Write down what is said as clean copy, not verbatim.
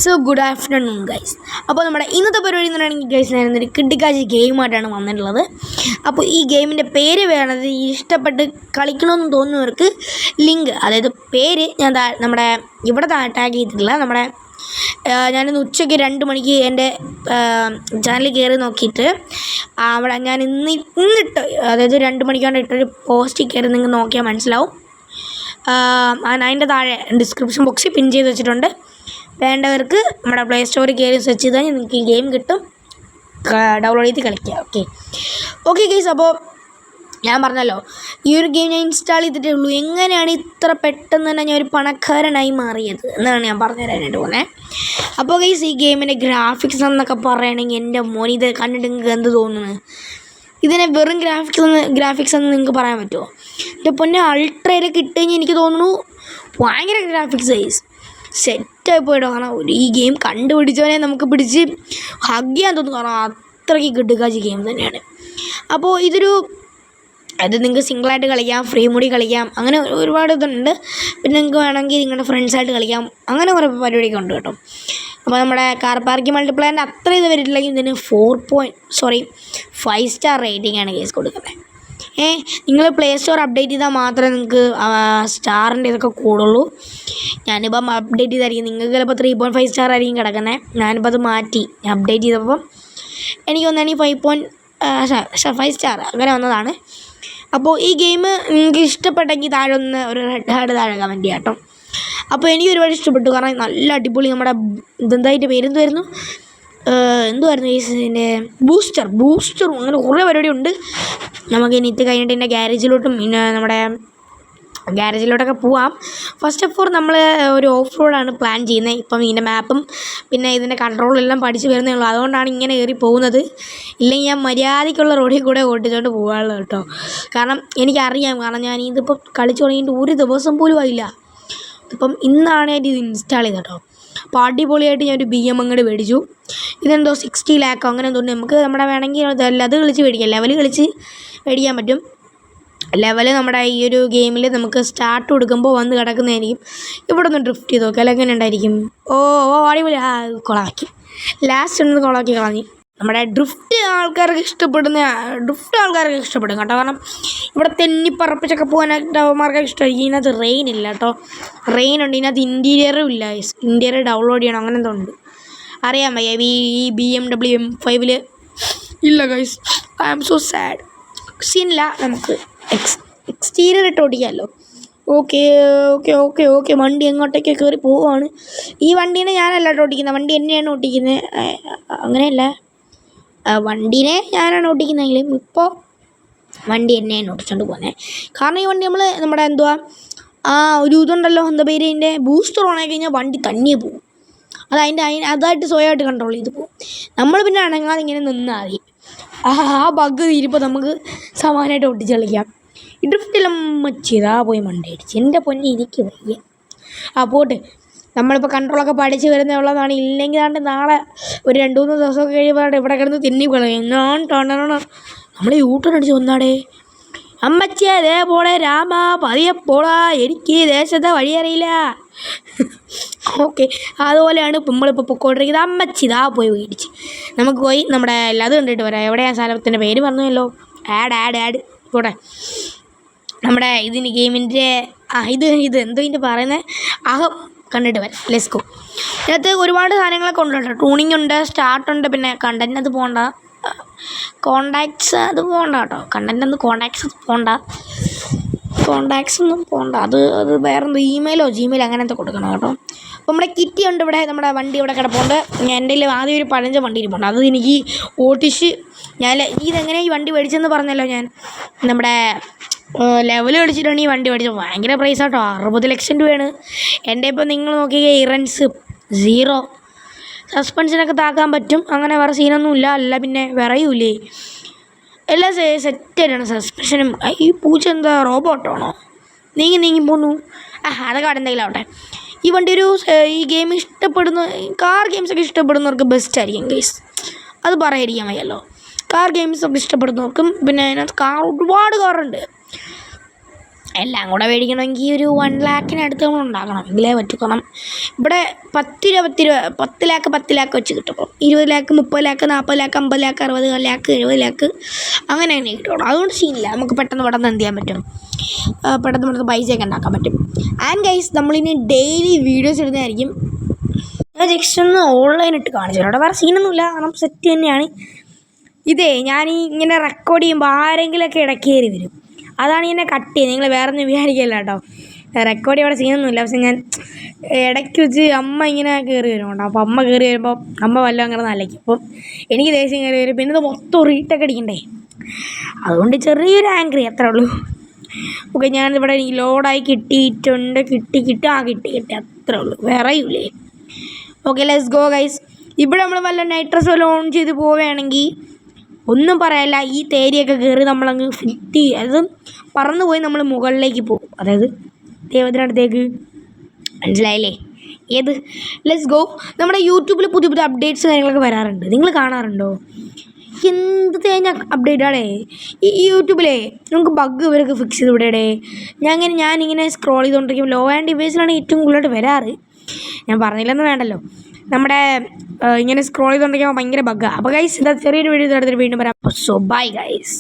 So good afternoon guys. അപ്പോൾ നമ്മുടെ ഇന്നത്തെ പരിപാടി എന്ന് പറയുകയാണെങ്കിൽ ഗൈസ് ഞാനൊരു കിട്ടിക്കാച്ചി ഗെയിമായിട്ടാണ് വന്നിട്ടുള്ളത്. അപ്പോൾ ഈ ഗെയിമിൻ്റെ പേര് വേണത് ഇഷ്ടപ്പെട്ട് കളിക്കണമെന്ന് തോന്നുന്നവർക്ക് ലിങ്ക്, അതായത് പേര് ഞാൻ നമ്മുടെ ഇവിടെ ടാഗ് ചെയ്തിട്ടില്ല. നമ്മുടെ ഞാനിന്ന് ഉച്ചയ്ക്ക് 2 മണിക്ക് എൻ്റെ ചാനലിൽ കയറി നോക്കിയിട്ട് അവിടെ ഞാൻ ഇന്നിട്ട്, അതായത് 2 മണിക്കാണ്ട് ഇട്ടൊരു പോസ്റ്റ് കയറി നിങ്ങൾക്ക് നോക്കിയാൽ മനസ്സിലാവും. അതിൻ്റെ താഴെ ഡിസ്ക്രിപ്ഷൻ ബോക്സിൽ പിൻ ചെയ്ത് വെച്ചിട്ടുണ്ട്. വേണ്ടവർക്ക് നമ്മുടെ പ്ലേ സ്റ്റോറിൽ കയറി സെർച്ച് ചെയ്താൽ നിങ്ങൾക്ക് ഈ ഗെയിം കിട്ടും, ഡൗൺലോഡ് ചെയ്ത് കളിക്കുക. ഓക്കെ ഗൈസ്, അപ്പോൾ ഞാൻ പറഞ്ഞല്ലോ ഈ ഒരു ഗെയിം ഞാൻ ഇൻസ്റ്റാൾ ചെയ്തിട്ടേ ഉള്ളൂ. എങ്ങനെയാണ് ഇത്ര പെട്ടെന്ന് തന്നെ ഞാൻ ഒരു പണക്കാരനായി മാറിയത് എന്നാണ് ഞാൻ പറഞ്ഞു തരാനായിട്ട് പോകുന്നത്. അപ്പോൾ ഗൈസ്, ഈ ഗെയിമിൻ്റെ ഗ്രാഫിക്സ് എന്നൊക്കെ പറയുകയാണെങ്കിൽ എൻ്റെ മോൻ ഇത് കണ്ടിട്ട് നിങ്ങൾക്ക് എന്ത് തോന്നുന്നു? ഇതിനെ വെറും ഗ്രാഫിക്സ് എന്ന് നിങ്ങൾക്ക് പറയാൻ പറ്റുമോ? എൻ്റെ പൊന്നെ, അൾട്രയിലൊക്കെ ഇട്ട് കഴിഞ്ഞാൽ എനിക്ക് തോന്നുന്നു ഭയങ്കര ഗ്രാഫിക്സ് ഗൈസ് സെറ്റായി പോയിട്ടോ. കാരണം ഈ ഗെയിം കണ്ടുപിടിച്ചവനെ നമുക്ക് പിടിച്ച് ഹഗ് ചെയ്യാൻ തോന്നുന്നു, കാരണം അത്രയ്ക്ക് കിട്ടുകാച്ചി ഗെയിം തന്നെയാണ്. അപ്പോൾ അത് നിങ്ങൾക്ക് സിംഗിളായിട്ട് കളിക്കാം, ഫ്രീ മോഡി കളിക്കാം, അങ്ങനെ ഒരുപാട് ഇതുണ്ട്. പിന്നെ നിങ്ങൾക്ക് വേണമെങ്കിൽ നിങ്ങളുടെ ഫ്രണ്ട്സായിട്ട് കളിക്കാം, അങ്ങനെ കുറേ പരിപാടിയൊക്കെ ഉണ്ട് കേട്ടോ. അപ്പോൾ നമ്മുടെ കാർ പാർക്കിംഗ് മൾട്ടിപ്ലെയറിൻ്റെ അത്ര ഇത് വരിട്ടില്ലെങ്കിൽ ഇതിന് 5 സ്റ്റാർ റേറ്റിംഗ് ആണ് കേസ് കൊടുക്കുന്നത്. നിങ്ങൾ പ്ലേ സ്റ്റോർ അപ്ഡേറ്റ് ചെയ്താൽ മാത്രമേ നിങ്ങൾക്ക് സ്റ്റാറിൻ്റെ ഇതൊക്കെ കൂടുള്ളൂ. ഞാനിപ്പം അപ്ഡേറ്റ് ചെയ്തായിരിക്കും, നിങ്ങൾക്ക് ചിലപ്പോൾ 3.5 സ്റ്റാർ ആയിരിക്കും കിടക്കുന്നത്. ഞാനിപ്പോൾ അത് മാറ്റി അപ്ഡേറ്റ് ചെയ്തപ്പം എനിക്ക് വന്നാണെങ്കിൽ 5 സ്റ്റാർ അങ്ങനെ വന്നതാണ്. അപ്പോൾ ഈ ഗെയിം നിങ്ങൾക്ക് ഇഷ്ടപ്പെട്ടെങ്കിൽ താഴെ ഒന്ന് ഒരു റെഡ് ഹാർട്ട് താഴെ കമൻറ്റ് ചെയ്യാം കേട്ടോ. അപ്പോൾ എനിക്ക് ഒരുപാട് ഇഷ്ടപ്പെട്ടു, കാരണം നല്ല അടിപൊളി. നമ്മുടെ ഇതെന്തായിട്ട് പേരെന്തുമായിരുന്നു ഇതിൻ്റെ ബൂസ്റ്ററും അങ്ങനെ കുറേ പരിപാടി ഉണ്ട്. നമുക്ക് ഇനി ഇത് കഴിഞ്ഞിട്ട് എൻ്റെ ഗ്യാരേജിലോട്ടും പിന്നെ നമ്മുടെ ഗ്യാരേജിലോട്ടൊക്കെ പോവാം. ഫസ്റ്റ് ഓഫ് ഓൾ നമ്മൾ ഒരു ഓഫ് റോഡാണ് പ്ലാൻ ചെയ്യുന്നത്. ഇപ്പം ഇതിൻ്റെ മാപ്പും പിന്നെ ഇതിൻ്റെ കൺട്രോളെല്ലാം പഠിച്ച് വരുന്നേ ഉള്ളൂ, അതുകൊണ്ടാണ് ഇങ്ങനെ കയറി പോകുന്നത്. ഇല്ലെങ്കിൽ ഞാൻ മര്യാദയ്ക്കുള്ള റോഡിൽ കൂടെ ഓട്ടിച്ചുകൊണ്ട് പോകാനുള്ളത് കേട്ടോ. കാരണം എനിക്കറിയാം, കാരണം ഞാൻ ഇതിപ്പോൾ കളിച്ചു തുടങ്ങിയിട്ട് ഒരു ദിവസം പോലും ആയില്ല. ഇപ്പം ഇന്നാണ് ഞാൻ ഇത് ഇൻസ്റ്റാൾ ചെയ്തത് കേട്ടോ. അപ്പോൾ അടിപൊളിയായിട്ട് ഞാനൊരു BM അങ്ങോട്ട് മേടിച്ചു. ഇതെന്തോ 60 ലാക്കോ അങ്ങനെ തോന്നുന്നു. നമുക്ക് നമ്മുടെ വേണമെങ്കിൽ അത് കളിച്ച് മേടിക്കാം, ലെവൽ കളിച്ച് മേടിക്കാൻ പറ്റും. ലെവല് നമ്മുടെ ഈ ഒരു ഗെയിമിൽ നമുക്ക് സ്റ്റാർട്ട് കൊടുക്കുമ്പോൾ വന്ന് കിടക്കുന്നതായിരിക്കും. ഇവിടെ ഒന്ന് ഡ്രിഫ്റ്റ് ചെയ്ത് നോക്കാം, അല്ലെങ്കിൽ എങ്ങനെ ഉണ്ടായിരിക്കും? അടിപൊളി, കൊളാക്കി ലാസ്റ്റ് ഒന്ന് കൊളാക്കി കളഞ്ഞു. നമ്മുടെ ഡ്രിഫ്റ്റ് ആൾക്കാർക്ക് ഇഷ്ടപ്പെടും കേട്ടോ. കാരണം ഇവിടെ തെന്നിപ്പറപ്പിച്ചൊക്കെ പോകാനായിട്ട് അവന്മാർക്ക് ഇഷ്ടമായിരിക്കും. ഇതിനകത്ത് റെയിൻ ഇല്ല കേട്ടോ, റെയിൻ ഉണ്ട്. ഇതിനകത്ത് ഇൻറ്റീരിയറും ഇല്ല, ഇൻറ്റീരിയർ ഡൗൺലോഡ് ചെയ്യണം, അങ്ങനെ എന്തോ ഉണ്ട്, അറിയാൻ വയ്യ. ഈ BMW M5 ഇല്ല guys, I am so sad. സീനില്ല, നമുക്ക് എക്സ്റ്റീരിയർ ഇട്ട് ഓടിക്കാമല്ലോ. ഓക്കെ വണ്ടി എങ്ങോട്ടേക്ക് കയറി പോവുകയാണ്. ഈ വണ്ടീനെ ഞാനല്ല കേട്ടോ ഓടിക്കുന്നത്, വണ്ടി എന്നെയാണ് ഓടിക്കുന്നത്. അങ്ങനെയല്ല, വണ്ടീനെ ഞാനാണ് ഓടിക്കുന്നതെങ്കിലും ഇപ്പോൾ വണ്ടി എന്നെയാണ് ഓടിച്ചുകൊണ്ട് പോകുന്നത്. കാരണം ഈ വണ്ടി നമ്മുടെ ഒരു ഇതുണ്ടല്ലോ, എന്താ പേര്, അതിൻ്റെ ബൂസ്റ്റർ ഓണാക്കി കഴിഞ്ഞാൽ വണ്ടി തനിയെ പോകും. അതായിട്ട് സ്വയമായിട്ട് കൺട്രോൾ ചെയ്ത് പോകും. നമ്മൾ പിന്നെ അനങ്ങാതെ ഇങ്ങനെ നിന്നാൽ മതി. ആ ബഗ് തീരുമ്പോൾ നമുക്ക് സമാനമായിട്ട് ഒട്ടിച്ച് കളിക്കാം. ഈ ഡ്രിഫ്റ്റെല്ലാം ചെയ്താ പോയി മണ്ടയടിച്ച്, എൻ്റെ പൊന്നെ എനിക്ക് വയ്യ. പോട്ടെ, നമ്മളിപ്പോൾ കൺട്രോളൊക്കെ പഠിച്ച് വരുന്നേ ഉള്ളതാണ്. ഇല്ലെങ്കിൽ നാളെ ഒരു 2-3 ദിവസമൊക്കെ കഴിയുമ്പോൾ ഇവിടെ കിടന്ന് തിന്നി കളയും. നമ്മൾ യൂട്ടേൺ അടിച്ച് വന്നാടേ. അമ്മച്ചിയെ ഇതേപോലെ രാമ പതിയപ്പോളാ, എനിക്ക് ദേശത്തെ വഴിയറിയില്ല. ഓക്കെ, അതുപോലെയാണ് നമ്മളിപ്പോൾ പൊക്കോണ്ടിരിക്കുന്നത്. അമ്മച്ചി ഇതാ പോയി മേടിച്ച് നമുക്ക് പോയി നമ്മുടെ അത് കണ്ടിട്ട് വരാം. എവിടെയാണ് സ്ഥലത്തിൻ്റെ പേര് പറഞ്ഞല്ലോ, ആഡ് പോട്ടെ. നമ്മുടെ ഇതിന് ഗെയിമിൻ്റെ ഇത് എന്തോ ഇതിൻ്റെ പറയുന്നത്, അഹം കണ്ടിട്ട് വരാം. Let's go. ഇതിനകത്ത് ഒരുപാട് സാധനങ്ങളൊക്കെ ഉണ്ട് കേട്ടോ. ട്യൂണിംഗ് ഉണ്ട്, സ്റ്റാർട്ടുണ്ട്, പിന്നെ കണ്ടൻറ്റ് അത് പോകണ്ട, കോണ്ടാക്ട്സ് അത് പോകണ്ട കേട്ടോ. കോണ്ടാക്ട്സ് ഒന്നും പോകണ്ട, അത് വേറെന്തോ ഇമെയിലോ ജിമെയിലോ അങ്ങനത്തെ കൊടുക്കണം കേട്ടോ. അപ്പോൾ നമ്മുടെ കിറ്റി ഉണ്ട് ഇവിടെ, നമ്മുടെ വണ്ടി ഇവിടെ കിടപ്പുണ്ട്. എൻ്റെ ആദ്യം ഒരു പഴഞ്ച വണ്ടി ഇരിപ്പുണ്ട്, അത് എനിക്ക് ഓട്ടിച്ച് ഇതെങ്ങനെ ഈ വണ്ടി മേടിച്ചെന്ന് പറഞ്ഞല്ലോ ഞാൻ. നമ്മുടെ ലെവൽ കളിച്ചിട്ടാണ് ഈ വണ്ടി മേടിച്ചത്. ഭയങ്കര പ്രൈസ് കേട്ടോ, 60 ലക്ഷം രൂപയാണ്. എൻ്റെ ഇപ്പോൾ നിങ്ങൾ നോക്കിയാൽ ഇറൻസ് 0, സസ്പെൻഷനൊക്കെ താക്കാൻ പറ്റും, അങ്ങനെ വേറെ സീനൊന്നുമില്ല. അല്ല പിന്നെ വിറയൂലേ, എല്ലാം സെറ്റായിട്ടാണ്. സസ്പെൻഷനും ഈ പൂച്ച എന്താ റോബോട്ടാണോ നീങ്ങി പോന്നു? അതൊക്കെ അവിടെ എന്തെങ്കിലും ആവട്ടെ. ഈ വണ്ടി ഈ ഗെയിം ഇഷ്ടപ്പെടുന്ന കാർ ഗെയിംസൊക്കെ ഇഷ്ടപ്പെടുന്നവർക്ക് ബെസ്റ്റ് ആയിരിക്കും ഗെയ്സ്, അത് പറയാതിരിക്കാൻ വയ്യല്ലോ. കാർ ഗെയിംസൊക്കെ ഇഷ്ടപ്പെടുന്നവർക്കും പിന്നെ അതിനകത്ത് ഒരുപാട് കാറുണ്ട്. എല്ലാം കൂടെ മേടിക്കണമെങ്കിൽ ഒരു 1 ലാക്കിനടുത്ത് നമ്മൾ ഉണ്ടാക്കണം, എങ്കിലേ പറ്റൂ. കാരണം ഇവിടെ 10 ലാക്ക് വെച്ച് കിട്ടും. അപ്പോൾ 20 ലാക്ക്, 30 ലാക്ക്, 40 ലാക്ക്, 50 ലാക്ക്, 60 ലാക്ക്, 70 ലാക്ക് അങ്ങനെ കിട്ടുള്ളൂ. അതുകൊണ്ട് സീനില്ല, നമുക്ക് പെട്ടെന്ന് എന്ത് ചെയ്യാൻ പറ്റും, പെട്ടെന്ന് പൈസയൊക്കെ ഉണ്ടാക്കാൻ പറ്റും. ആൻഡ് ഗൈസ്, നമ്മളിനി ഡെയിലി വീഡിയോസ് ഇടുന്നതായിരിക്കും. ഞാൻ ജസ്റ്റ് ഒന്ന് ഓൺലൈൻ ഇട്ട് കാണിച്ചു, അവിടെ വേറെ സീനൊന്നുമില്ല, കാരണം സെറ്റ് തന്നെയാണ്. ഞാൻ ഇങ്ങനെ റെക്കോർഡ് ചെയ്യുമ്പോൾ ആരെങ്കിലുമൊക്കെ ഇടയ്ക്ക് കയറി വരും, അതാണ് ഇങ്ങനെ കട്ട് ചെയ്യുന്നത്. നിങ്ങൾ വേറെ ഒന്നും വിചാരിക്കില്ല കേട്ടോ, റെക്കോർഡ് ചെയ്യാൻ സീനൊന്നുമില്ല. പക്ഷെ ഞാൻ ഇടയ്ക്ക് വെച്ച് അമ്മ ഇങ്ങനെ കയറി വരുന്നുണ്ടോ, അപ്പോൾ അമ്മ കയറി വരുമ്പോൾ അമ്മ വല്ലതും അങ്ങനെ നല്ലയ്ക്കും, അപ്പം എനിക്ക് ദേഷ്യം കയറി വരും. പിന്നെ ഇത് മൊത്തം റീട്ടൊക്കെ അടിക്കണ്ടേ, അതുകൊണ്ട് ചെറിയൊരു ആംഗ്രി, അത്രേ ഉള്ളൂ. ഓക്കെ, ഞാനിവിടെ എനിക്ക് ലോഡായി കിട്ടിയിട്ടുണ്ട്, കിട്ടി അത്രേ ഉള്ളൂ, വേറെ ഇല്ലേ. Okay, let's go guys. ഇവിടെ നമ്മൾ വല്ല നൈട്രസ് വല്ല ഓൺ ചെയ്ത് പോവുകയാണെങ്കിൽ ഒന്നും പറയല്ല, ഈ തേരിയൊക്കെ കയറി നമ്മളങ്ങ് ഫിറ്റ് ചെയ്യും, അത് പറന്നു പോയി നമ്മൾ മുകളിലേക്ക് പോകും, അതായത് ദൈവത്തിനടുത്തേക്ക്. മനസ്സിലായില്ലേ ഏത്? Let's go. നമ്മുടെ യൂട്യൂബിൽ പുതിയ അപ്ഡേറ്റ്സ് കാര്യങ്ങളൊക്കെ വരാറുണ്ട്, നിങ്ങൾ കാണാറുണ്ടോ? എന്ത് തേഞ്ഞ അപ്ഡേറ്റാണേ ഈ യൂട്യൂബിലേ. നമുക്ക് ബഗ് ഇവരൊക്കെ ഫിക്സ് ചെയ്ത് വിടേ. ഞാനിങ്ങനെ സ്ക്രോൾ ചെയ്തുകൊണ്ടിരിക്കും, ലോ ആൻഡ് ഡിവൈസിലാണ് ഏറ്റവും കൂടുതലായിട്ട് വരാറ്. ഞാൻ പറഞ്ഞില്ലെന്ന് വേണ്ടല്ലോ, നമ്മുടെ ഇങ്ങനെ സ്ക്രോൾ ചെയ്തുകൊണ്ടിരിക്കുമ്പോൾ ഭയങ്കര ബഗ്ഗാണ്. അപ്പോൾ ഗൈസ്, ചെറിയൊരു വീഡിയോ എടുത്തിട്ട് വീണ്ടും വരാം. So bye guys.